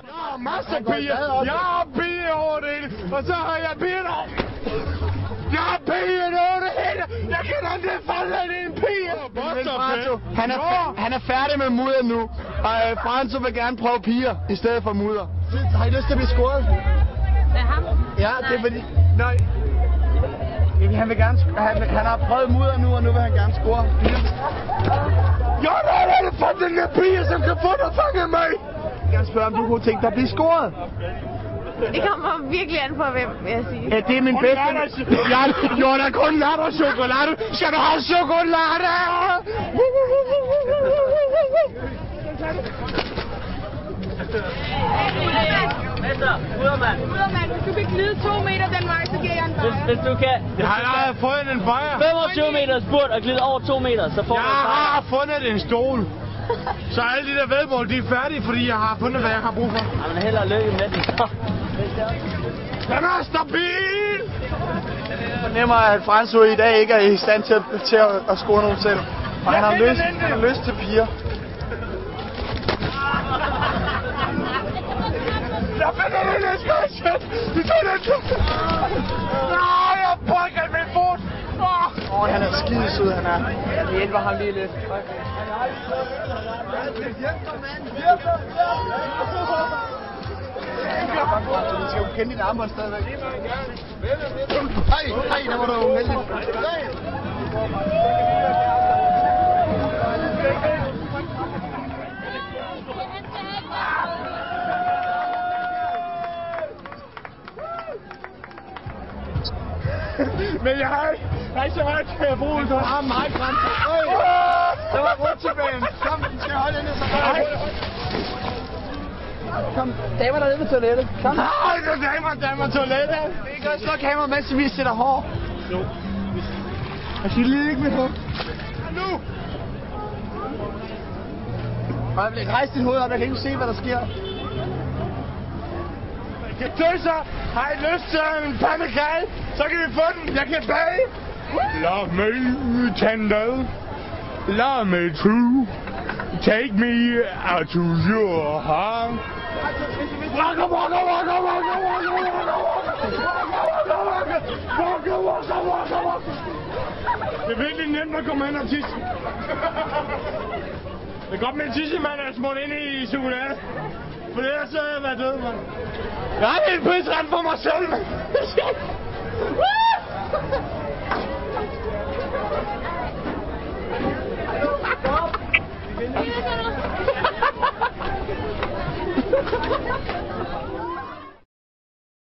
Jeg har masser af piger. Jeg har piger over det hele. Og så har jeg piger der. Jeg har piger over det hele. Jeg kender det falde en pige. Han er færdig med mudder nu. Og Franzo vil gerne prøve piger i stedet for mudder. Har I lyst til at blive scoret? Det er ham? Ja, det er fordi... Nej. Han vil gerne... Han har prøvet mudder nu, og nu vil han gerne score. Jo, hvad er det for den der pige, som kan få dig fanget mig? Jeg vil gerne spørge, om du kunne tænke dig at blive scoret. Det kommer virkelig an på, hvem, vil jeg sige. Ja, det er min bedste... Jo, der er kun latter og chokolade. Skal du have chokolade? Mester, Udermand, Hvis du kan glide 2 meter den vej, så giver jeg en bajer. hvis du kan... Jeg har fundet en bajer. 25 meter spurt og glide over 2 meter, så får du en Jeg bajer. har fundet en stol. Så alle de der vedmål, de er færdige, fordi jeg har fundet, hvad jeg har brug for. Jamen, held og lykke med den. Den er stabil! Jeg fornemmer, at Franzo i dag ikke er i stand til at score nogen selv. Og han har lyst til piger. Jeg finder den her skøjsæt! Du tog den til! Nej, jeg brækker min fod! Han er skide sød, han er. Jeg hjælper ham lige lidt. Du skal jo kende dit armbånd stadigvæk. Hej, der var du uheldig. Men jeg har ikke så meget til at bruge det. Ah, meget grænse. Der var rutsjebanen. Kom, skal jeg holde den her så? Kom, damer der nede på toilettet. Kom. Nej, det er damer på toilettet. Vi kan også slå kameraet, mens vi sætter hår. Jo. Jeg skal lige ikke med hår. Nu! Rejs dit hoved op, jeg kan ikke se, hvad der sker. Tøser, har I lyst til en pandekage? Så kan vi få den. Jeg kan bage. Love me tender. Love me true. Take me out to your heart. Waka waka waka waka waka waka waka. Det er virkelig nemt at komme hen og tisse. Det er godt med en tissemand er smurt ind i chokolade. For ellers så havde jeg været død, mand. Jeg har en prisret for mig selv, mand. Stop!